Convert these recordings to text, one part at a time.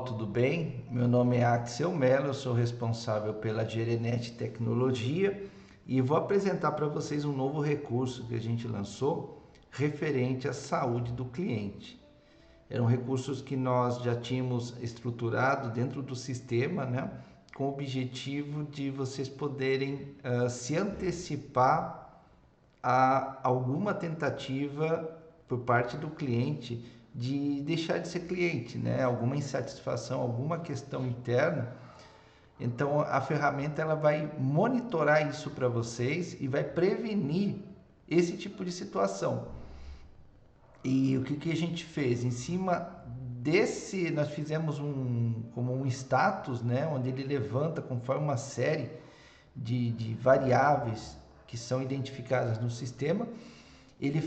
Tudo bem? Meu nome é Axel Mello, eu sou responsável pela Gerenet Tecnologia e vou apresentar para vocês um novo recurso que a gente lançou referente à saúde do cliente. Eram recursos que nós já tínhamos estruturado dentro do sistema, né, com o objetivo de vocês poderem se antecipar a alguma tentativa por parte do cliente de deixar de ser cliente, né? Alguma insatisfação, alguma questão interna. Então a ferramenta ela vai monitorar isso para vocês e vai prevenir esse tipo de situação. E o que a gente fez? Em cima desse, nós fizemos como um status, né? Onde ele levanta conforme uma série de variáveis que são identificadas no sistema. Ele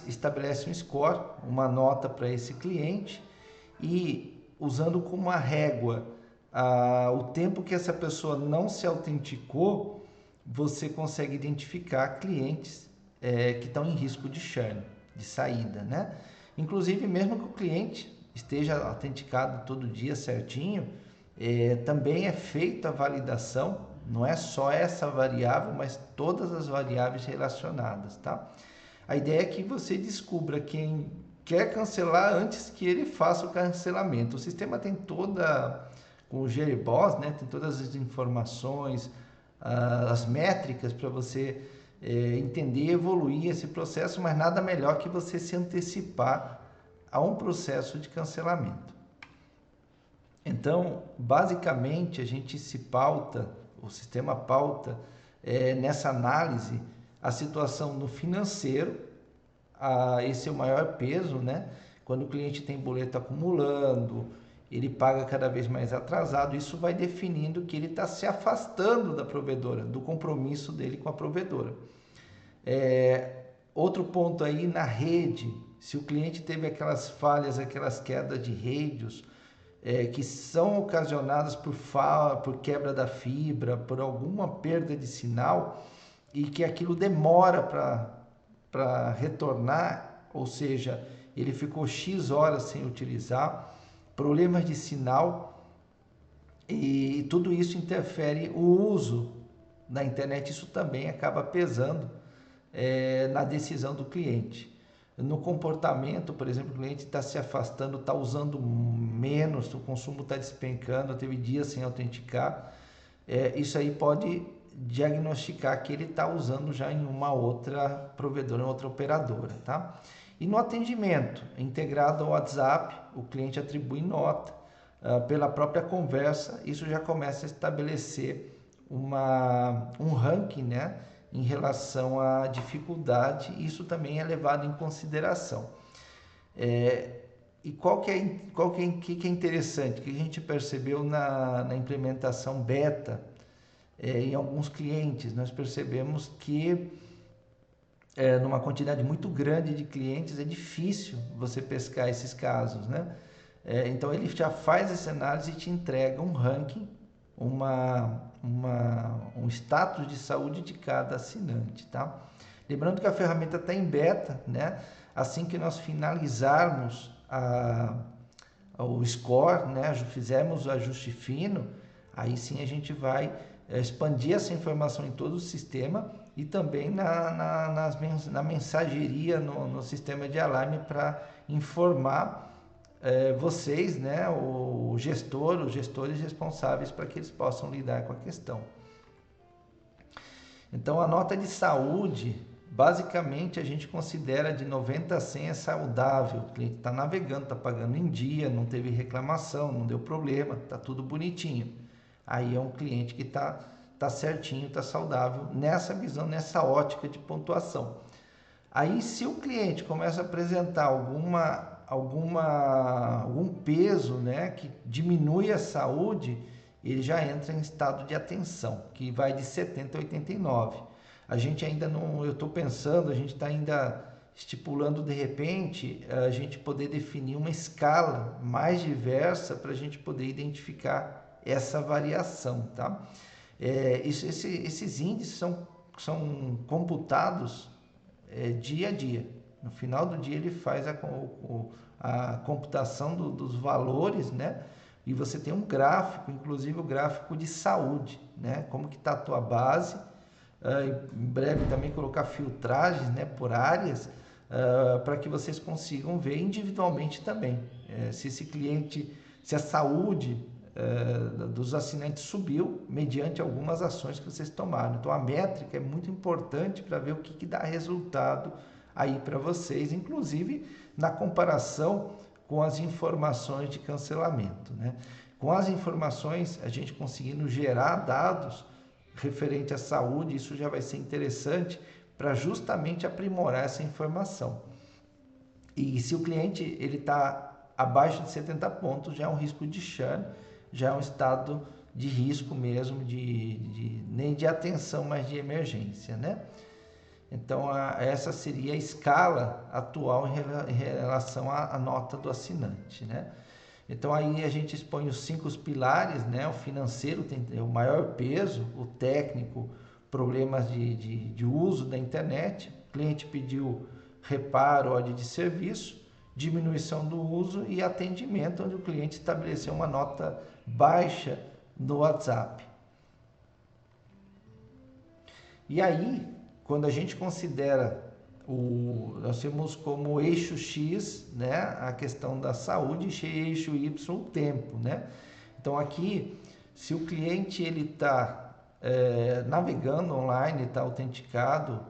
estabelece um score, uma nota para esse cliente e usando como uma régua o tempo que essa pessoa não se autenticou, você consegue identificar clientes que estão em risco de churn, de saída, né? Inclusive, mesmo que o cliente esteja autenticado todo dia certinho, também é feita a validação, não é só essa variável, mas todas as variáveis relacionadas, tá? A ideia é que você descubra quem quer cancelar antes que ele faça o cancelamento. O sistema tem com o GeriBoss, né, tem todas as informações, as métricas para você entender e evoluir esse processo, mas nada melhor que você se antecipar a um processo de cancelamento. Então, basicamente, a gente se pauta, o sistema pauta nessa análise a situação no financeiro, esse é o maior peso, né? Quando o cliente tem boleto acumulando, ele paga cada vez mais atrasado, isso vai definindo que ele está se afastando da provedora, do compromisso dele com a provedora. Outro ponto aí na rede, se o cliente teve aquelas falhas, aquelas quedas de redes, que são ocasionadas por quebra da fibra, por alguma perda de sinal, e que aquilo demora para retornar, ou seja, ele ficou X horas sem utilizar, problemas de sinal, e tudo isso interfere o uso da internet, isso também acaba pesando na decisão do cliente. No comportamento, por exemplo, o cliente está se afastando, está usando menos, o consumo está despencando, teve dias sem autenticar, isso aí pode diagnosticar que ele está usando já em uma outra provedora, em outra operadora, tá? E no atendimento, integrado ao WhatsApp, o cliente atribui nota pela própria conversa, isso já começa a estabelecer um ranking, né, em relação à dificuldade, isso também é levado em consideração. E que é interessante, que a gente percebeu na implementação beta, em alguns clientes, nós percebemos que numa quantidade muito grande de clientes é difícil você pescar esses casos, né? Então ele já faz essa análise e te entrega um ranking, um status de saúde de cada assinante, tá? Lembrando que a ferramenta está em beta, né? Assim que nós finalizarmos o score, né? Fizermos o ajuste fino, aí sim a gente vai expandir essa informação em todo o sistema e também na mensageria no sistema de alarme para informar vocês, né, os gestores responsáveis para que eles possam lidar com a questão. Então a nota de saúde, basicamente a gente considera de 90 a 100 é saudável, o cliente está navegando, está pagando em dia, não teve reclamação, não deu problema, está tudo bonitinho. Aí é um cliente que está certinho, está saudável, nessa visão, nessa ótica de pontuação. Aí se o cliente começa a apresentar algum peso, né, que diminui a saúde, ele já entra em estado de atenção, que vai de 70 a 89. A gente ainda não, eu estou pensando, a gente está ainda estipulando de repente a gente poder definir uma escala mais diversa para a gente poder identificar essa variação, tá? Esses índices são computados dia a dia. No final do dia ele faz a computação dos valores, né, e você tem um gráfico, inclusive o gráfico de saúde, né? Como que está a tua base. Em breve também colocar filtragens, né, por áreas, para que vocês consigam ver individualmente também. Se esse cliente, se a saúde dos assinantes subiu mediante algumas ações que vocês tomaram. Então a métrica é muito importante para ver o que dá resultado aí para vocês, inclusive na comparação com as informações de cancelamento, né? Com as informações, a gente conseguindo gerar dados referente à saúde, isso já vai ser interessante para justamente aprimorar essa informação. E se o cliente ele está abaixo de 70 pontos, já é um risco de churn, já é um estado de risco mesmo, nem de atenção, mas de emergência, né? Então, essa seria a escala atual em relação à nota do assinante, né? Então, aí a gente expõe os 5 pilares, né? O financeiro tem o maior peso, o técnico, problemas de uso da internet, o cliente pediu reparo, ordem de serviço, diminuição do uso e atendimento, onde o cliente estabeleceu uma nota baixa no WhatsApp. E aí, quando a gente considera nós temos como eixo X, né, a questão da saúde, e eixo Y, o tempo, né? Então aqui, se o cliente ele está navegando online, está autenticado,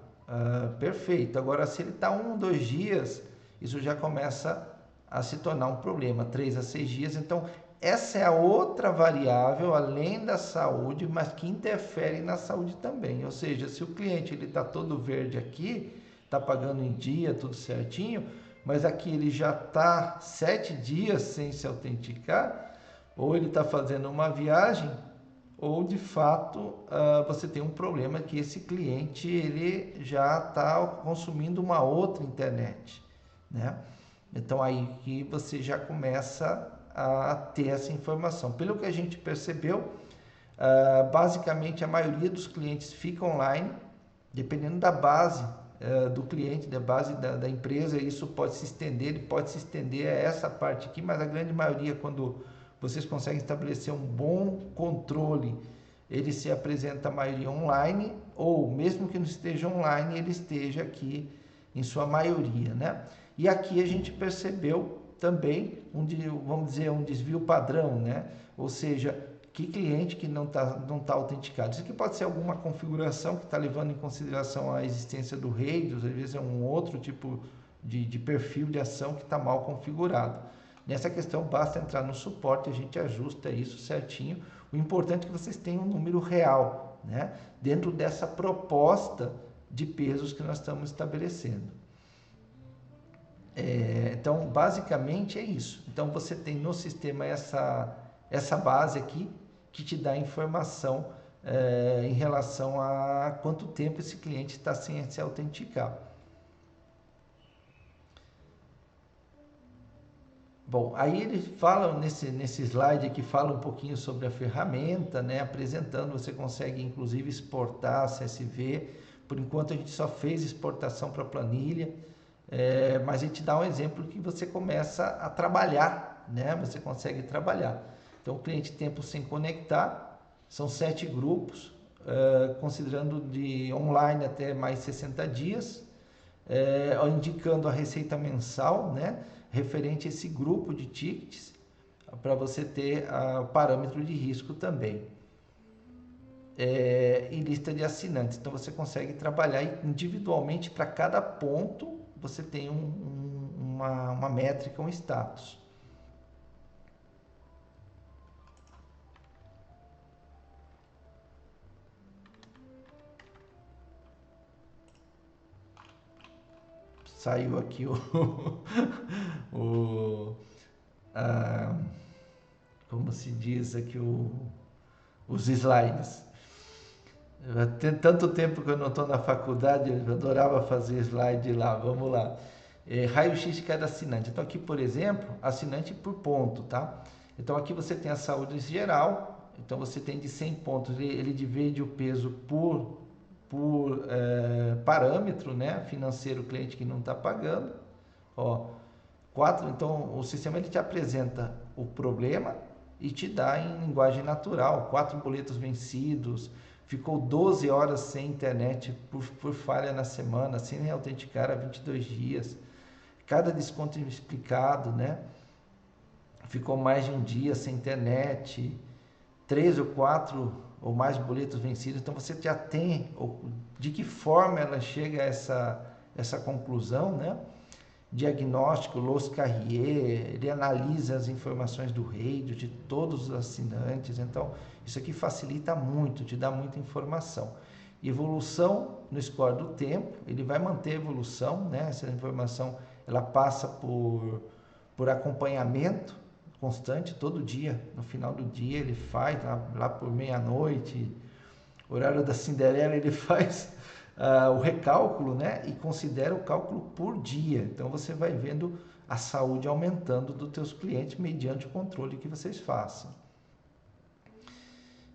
perfeito. Agora, se ele está 1 ou 2 dias, isso já começa a se tornar um problema, 3 a 6 dias. Então, essa é a outra variável, além da saúde, mas que interfere na saúde também. Ou seja, se o cliente está todo verde aqui, está pagando em dia, tudo certinho, mas aqui ele já está 7 dias sem se autenticar, ou ele está fazendo uma viagem, ou de fato você tem um problema que esse cliente ele já está consumindo uma outra internet, né? Então aí que você já começa a ter essa informação. Pelo que a gente percebeu, basicamente a maioria dos clientes fica online, dependendo da base do cliente, da base da empresa, isso pode se estender, ele pode se estender a essa parte aqui, mas a grande maioria, quando vocês conseguem estabelecer um bom controle, ele se apresenta a maioria online, ou mesmo que não esteja online, ele esteja aqui em sua maioria, né? E aqui a gente percebeu também vamos dizer, um desvio padrão, né? Ou seja, que cliente que não tá autenticado. Isso aqui pode ser alguma configuração que está levando em consideração a existência do RAID, às vezes é um outro tipo de perfil de ação que está mal configurado. Nessa questão, basta entrar no suporte, a gente ajusta isso certinho. O importante é que vocês tenham um número real, né? Dentro dessa proposta de pesos que nós estamos estabelecendo. Então, basicamente é isso. Então, você tem no sistema essa base aqui que te dá informação em relação a quanto tempo esse cliente está sem se autenticar. Bom, aí ele fala nesse slide aqui, fala um pouquinho sobre a ferramenta, né? Apresentando, você consegue inclusive exportar a CSV. Por enquanto a gente só fez exportação para planilha. Mas a gente dá um exemplo que você começa a trabalhar, né? Você consegue trabalhar. Então, o cliente tempo sem conectar, são 7 grupos, considerando de online até mais 60 dias, indicando a receita mensal, né? Referente a esse grupo de tickets, para você ter o parâmetro de risco também. E lista de assinantes. Então, você consegue trabalhar individualmente para cada ponto. Você tem uma métrica, um status. Saiu aqui como se diz aqui, os slides. Tem tanto tempo que eu não estou na faculdade, eu adorava fazer slide lá, vamos lá. Raio-x de cada assinante. Então aqui, por exemplo, assinante por ponto, tá? Então aqui você tem a saúde geral, então você tem de 100 pontos, ele divide o peso por parâmetro, né? Financeiro, cliente que não está pagando. Ó, 4, então o sistema ele te apresenta o problema, e te dá em linguagem natural, 4 boletos vencidos, ficou 12 horas sem internet por falha na semana, sem reautenticar há 22 dias, cada desconto explicado, né? Ficou mais de um dia sem internet, 3 ou 4 ou mais boletos vencidos, então você já tem de que forma ela chega a essa conclusão, né? Diagnóstico, Los Carrier, ele analisa as informações do RAID, de todos os assinantes, então isso aqui facilita muito, te dá muita informação. Evolução no score do tempo, ele vai manter a evolução, né? Essa informação ela passa por acompanhamento constante, todo dia, no final do dia ele faz, lá por meia-noite, horário da Cinderela, ele faz o recálculo, né? E considera o cálculo por dia. Então você vai vendo a saúde aumentando dos teus clientes mediante o controle que vocês façam.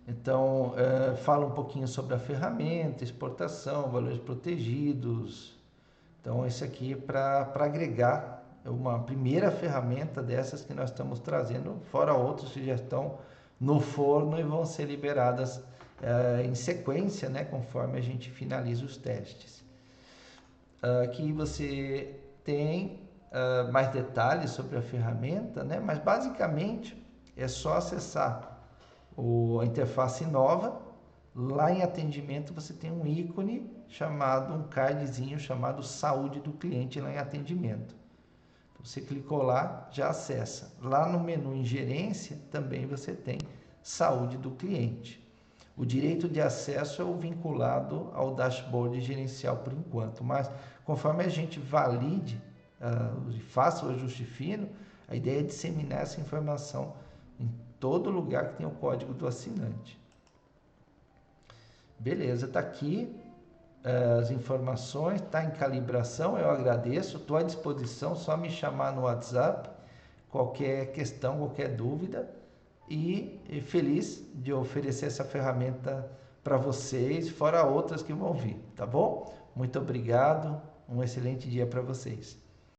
Então, fala um pouquinho sobre a ferramenta, exportação, valores protegidos. Então, esse aqui é para agregar uma primeira ferramenta dessas que nós estamos trazendo, fora outras que já estão no forno e vão ser liberadas em sequência, né, conforme a gente finaliza os testes. Aqui você tem mais detalhes sobre a ferramenta, né, mas basicamente é só acessar a interface nova. Lá em atendimento você tem um ícone chamado, um cardzinho chamado saúde do cliente lá em atendimento. Você clicou lá, já acessa. Lá no menu em gerência também você tem saúde do cliente. O direito de acesso é o vinculado ao dashboard gerencial por enquanto, mas conforme a gente valide e faça o ajuste fino, a ideia é disseminar essa informação em todo lugar que tem o código do assinante. Beleza, está aqui as informações, está em calibração, eu agradeço, estou à disposição, só me chamar no WhatsApp, qualquer questão, qualquer dúvida, e feliz de oferecer essa ferramenta para vocês, fora outras que vão vir, tá bom? Muito obrigado, um excelente dia para vocês.